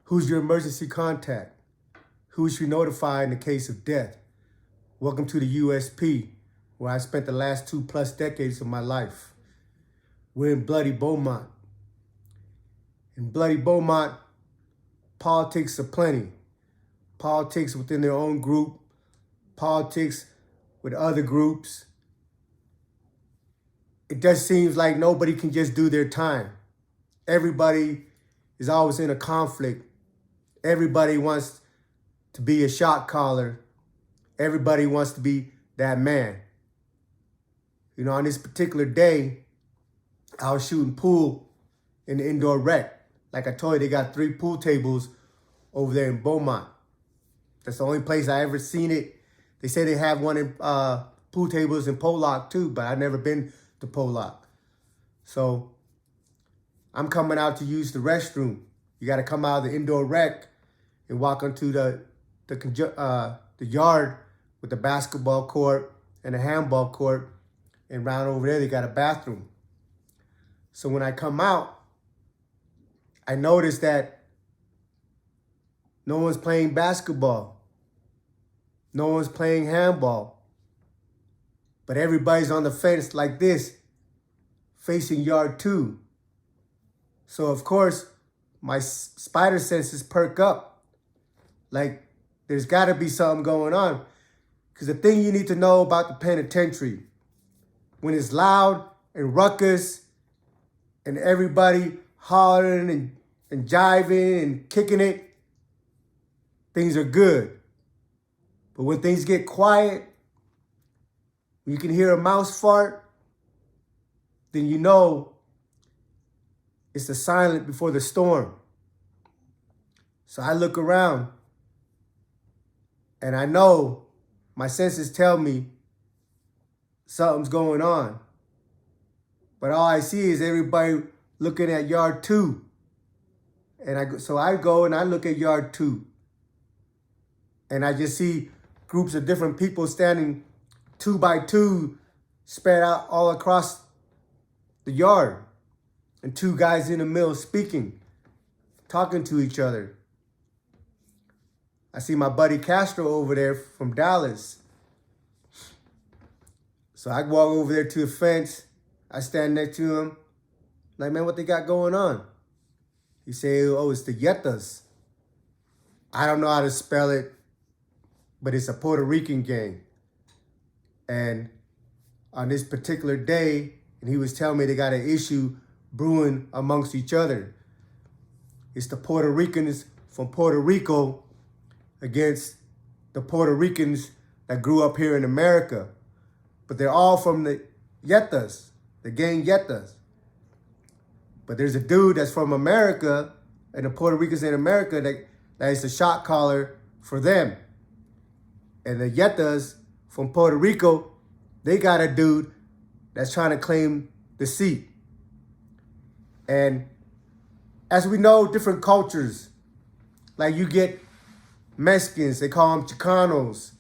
Who's your emergency contact? Who should you notify in the case of death? Welcome to the USP, where I spent the last 2+ decades of my life. We're in bloody Beaumont. In bloody Beaumont, politics are plenty. Politics within their own group, politics with other groups. It just seems like nobody can just do their time. Everybody is always in a conflict. Everybody wants to be a shot caller. Everybody wants to be that man. You know, on this particular day, I was shooting pool in the indoor rec. Like I told you, they got 3 pool tables over there in Beaumont. That's the only place I ever seen it. They say they have one in pool tables in Pollock too, but I've never been to Pollock. So I'm coming out to use the restroom. You got to come out of the indoor rec and walk onto the yard with the basketball court and the handball court. And round over there, they got a bathroom. So when I come out, I noticed that no one's playing basketball. No one's playing handball. But everybody's on the fence like this, facing yard 2. So of course, my spider senses perk up. Like, there's got to be something going on. Because the thing you need to know about the penitentiary, when it's loud and ruckus and everybody hollering and jiving and kicking it, things are good. But when things get quiet, when you can hear a mouse fart, then you know it's the silent before the storm. So I look around and I know my senses tell me something's going on. But all I see is everybody looking at yard 2. And so I go and I look at yard 2. And I just see groups of different people standing 2 by 2, spread out all across the yard. And 2 guys in the middle speaking, talking to each other. I see my buddy Castro over there from Dallas. So I walk over there to the fence. I stand next to him. Like, man, what they got going on? He say, oh, it's the Ñetas. I don't know how to spell it, but it's a Puerto Rican gang. And on this particular day, and he was telling me they got an issue brewing amongst each other. It's the Puerto Ricans from Puerto Rico against the Puerto Ricans that grew up here in America. But they're all from the Ñetas, the gang Ñetas. But there's a dude that's from America, and the Puerto Ricans in America that is a shot caller for them. And the Ñetas from Puerto Rico, they got a dude that's trying to claim the seat. And as we know, different cultures, like you get Mexicans, they call them Chicanos,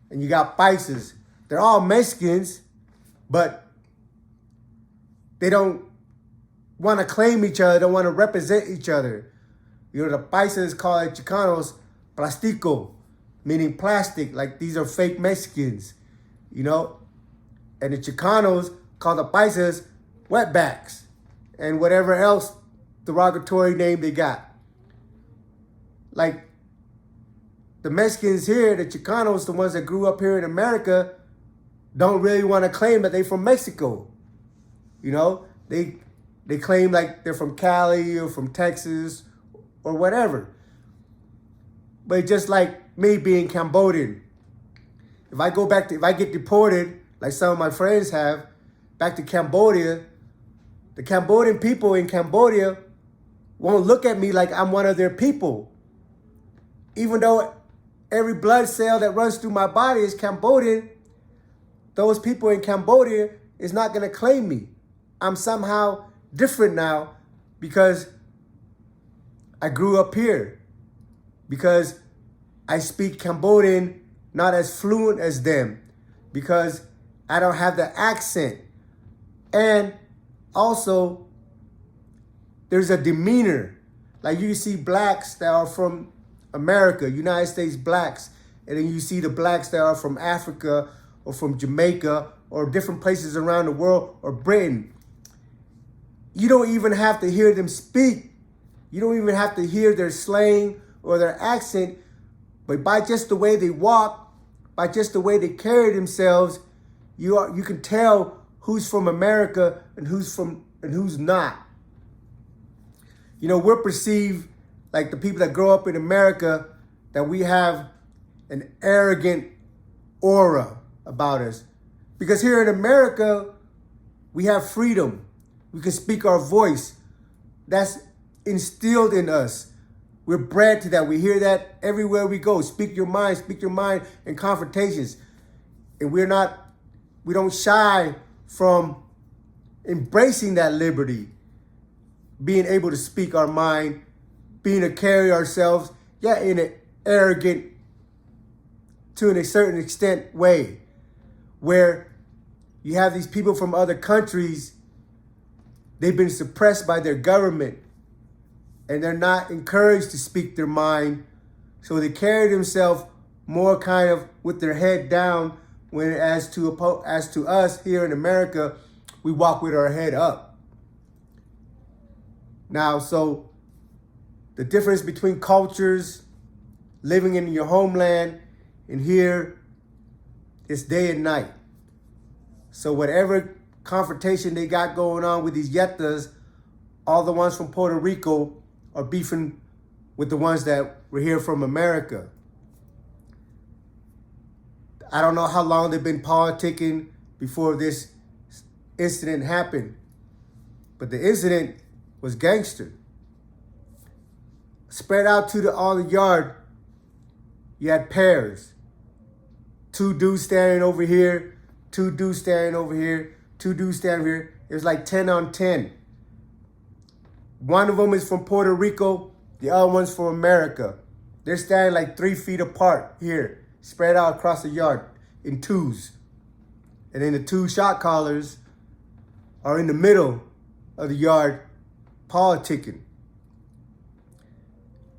and you got Paisas. They're all Mexicans, but they don't want to claim each other, don't want to represent each other. You know, the Paisas call it Chicanos plastico, meaning plastic, like these are fake Mexicans, you know? And the Chicanos call the Paisas wetbacks and whatever else derogatory name they got. Like the Mexicans here, the Chicanos, the ones that grew up here in America, don't really want to claim that they're from Mexico. You know, they claim like they're from Cali or from Texas or whatever. But just like me being Cambodian, if I get deported, like some of my friends have, back to Cambodia, the Cambodian people in Cambodia won't look at me like I'm one of their people. Even though every blood cell that runs through my body is Cambodian, those people in Cambodia is not going to claim me. I'm somehow different now because I grew up here, because I speak Cambodian not as fluent as them, because I don't have the accent. And also, there's a demeanor. Like you see blacks that are from America, United States blacks, and then you see the blacks that are from Africa or from Jamaica or different places around the world or Britain. You don't even have to hear them speak. You don't even have to hear their slang or their accent, but by just the way they walk, by just the way they carry themselves, you can tell who's from America and who's not. You know, we're perceived, like the people that grow up in America, that we have an arrogant aura about us. Because here in America, we have freedom. We can speak our voice. That's instilled in us. We're bred to that. We hear that everywhere we go. Speak your mind in confrontations. And we don't shy from embracing that liberty, being able to speak our mind, being to carry ourselves, in an arrogant, to a certain extent way, where you have these people from other countries, they've been suppressed by their government, and they're not encouraged to speak their mind, so they carry themselves more kind of with their head down, when as to us here in America, we walk with our head up. Now, so the difference between cultures, living in your homeland and here, is day and night. So whatever confrontation they got going on with these Ñetas, all the ones from Puerto Rico are beefing with the ones that were here from America. I don't know how long they've been politicking before this incident happened, but the incident was gangster. Spread out to all the yard, you had pairs. 2 dudes standing over here, 2 dudes standing over here, 2 dudes standing here. It was like 10 on 10. One of them is from Puerto Rico, the other one's from America. They're standing like 3 feet apart here, spread out across the yard in twos. And then the 2 shot callers are in the middle of the yard politicking.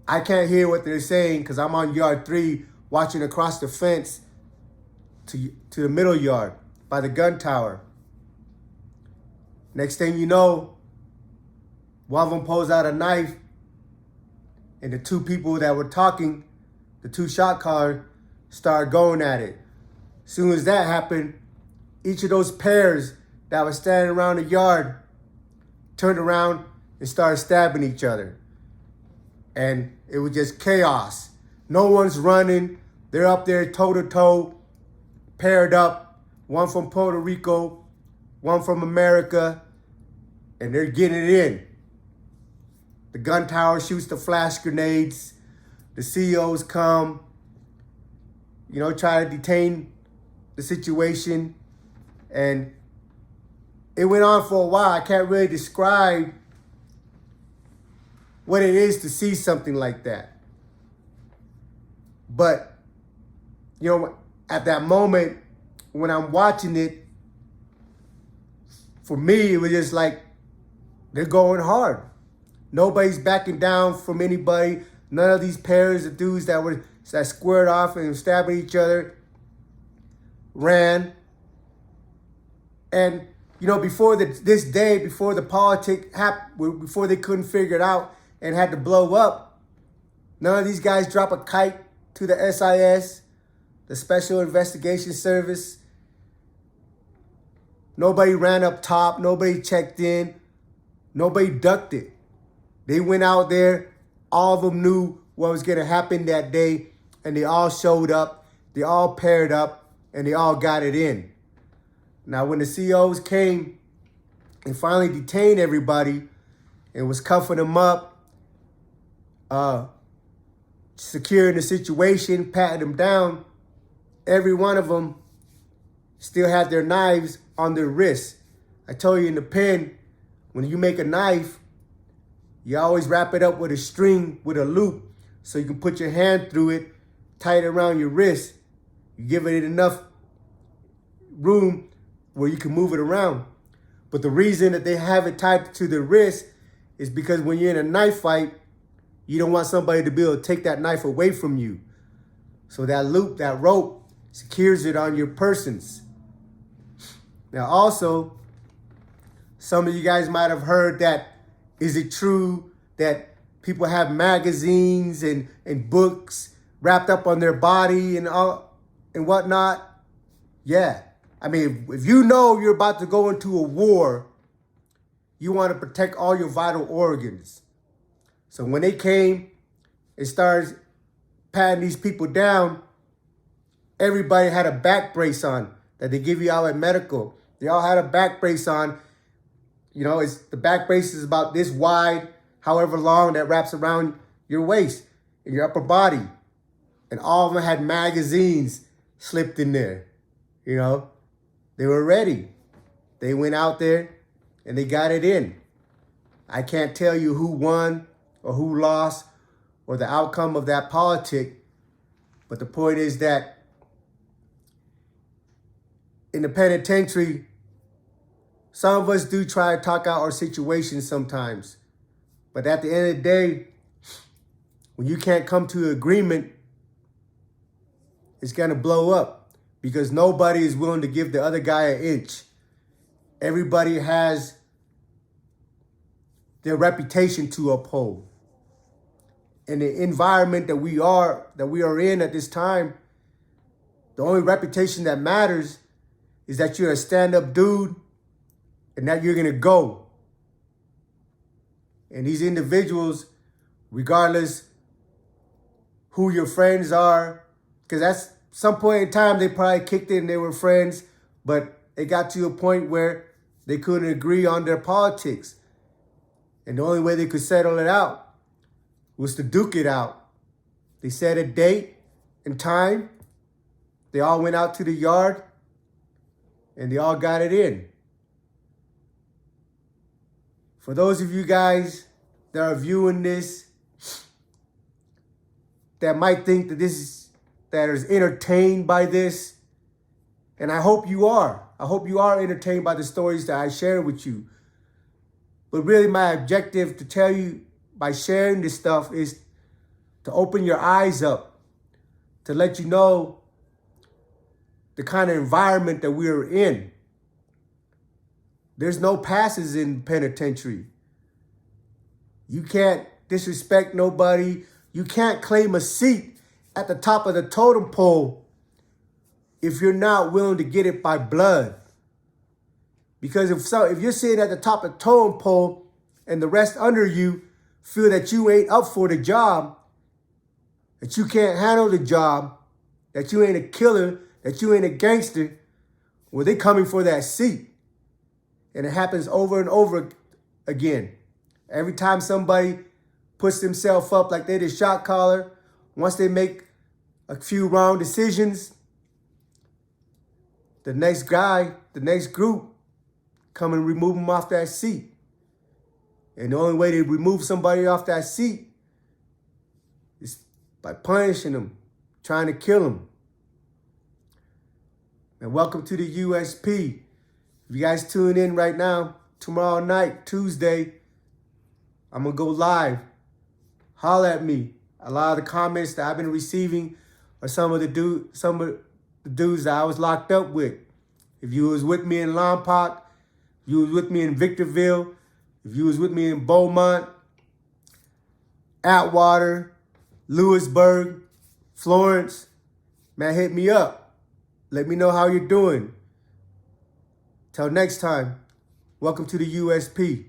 I can't hear what they're saying because I'm on yard 3 watching across the fence to the middle yard by the gun tower. Next thing you know, one of them pulls out a knife, and the 2 people that were talking, the 2 shot callers, started going at it. As soon as that happened, each of those pairs that was standing around the yard turned around and started stabbing each other. And it was just chaos. No one's running. They're up there toe to toe, paired up. One from Puerto Rico, one from America, and they're getting it in. The gun tower shoots the flash grenades. The CEOs come, try to detain the situation. And it went on for a while. I can't really describe what it is to see something like that. But, at that moment, when I'm watching it, for me, it was just like, they're going hard. Nobody's backing down from anybody. None of these pairs of dudes that squared off and stabbing each other ran. And, before the politic happened, before they couldn't figure it out and had to blow up, none of these guys drop a kite to the SIS, the Special Investigation Service. Nobody ran up top. Nobody checked in. Nobody ducked it. They went out there. All of them knew what was going to happen that day, and they all showed up. They all paired up, and they all got it in. Now, when the CEOs came and finally detained everybody and was cuffing them up, securing the situation, patting them down, every one of them still had their knives on their wrists. I told you in the pen, when you make a knife, you always wrap it up with a string, with a loop, so you can put your hand through it, tight around your wrist. You give it enough room where you can move it around. But the reason that they have it tied to the wrist is because when you're in a knife fight, You don't want somebody to be able to take that knife away from you. So that loop, that rope, secures it on your persons. Now also, some of you guys might have heard that, is it true that people have magazines and books wrapped up on their body and all and whatnot? Yeah. I mean, if you know you're about to go into a war, you want to protect all your vital organs. So when they came and started patting these people down, everybody had a back brace on that they give you out at medical. They all had a back brace on. You know, the back brace is about this wide, however long, that wraps around your waist and your upper body. And all of them had magazines slipped in there. You know, they were ready. They went out there and they got it in. I can't tell you who won or who lost or the outcome of that politic. But the point is that in the penitentiary, some of us do try to talk out our situations sometimes. But at the end of the day, when you can't come to an agreement, it's going to blow up because nobody is willing to give the other guy an inch. Everybody has their reputation to uphold. In the environment that we are in at this time, the only reputation that matters is that you're a stand-up dude and that you're gonna go. And these individuals, regardless who your friends are, because at some point in time they probably kicked in, they were friends, but it got to a point where they couldn't agree on their politics. And the only way they could settle it out was to duke it out. They set a date and time. They all went out to the yard and they all got it in. For those of you guys that are viewing this, that might think that that is entertained by this, and I hope you are. I hope you are entertained by the stories that I share with you. But really my objective to tell you by sharing this stuff is to open your eyes up, to let you know the kind of environment that we are in. There's no passes in penitentiary. You can't disrespect nobody. You can't claim a seat at the top of the totem pole if you're not willing to get it by blood. Because if you're sitting at the top of the totem pole and the rest under you feel that you ain't up for the job, that you can't handle the job, that you ain't a killer, that you ain't a gangster, well, they coming for that seat. And it happens over and over again. Every time somebody puts themselves up like they're the shot caller, once they make a few wrong decisions, the next guy, the next group, come and remove them off that seat. And the only way to remove somebody off that seat is by punishing them, trying to kill them. And welcome to the USP. If you guys tune in right now, tomorrow night, Tuesday, I'm going to go live. Holler at me. A lot of the comments that I've been receiving are some of the dudes that I was locked up with. If you was with me in Lompoc, if you was with me in Victorville, if you was with me in Beaumont, Atwater, Lewisburg, Florence, man, hit me up. Let me know how you're doing. Till next time, welcome to the USP.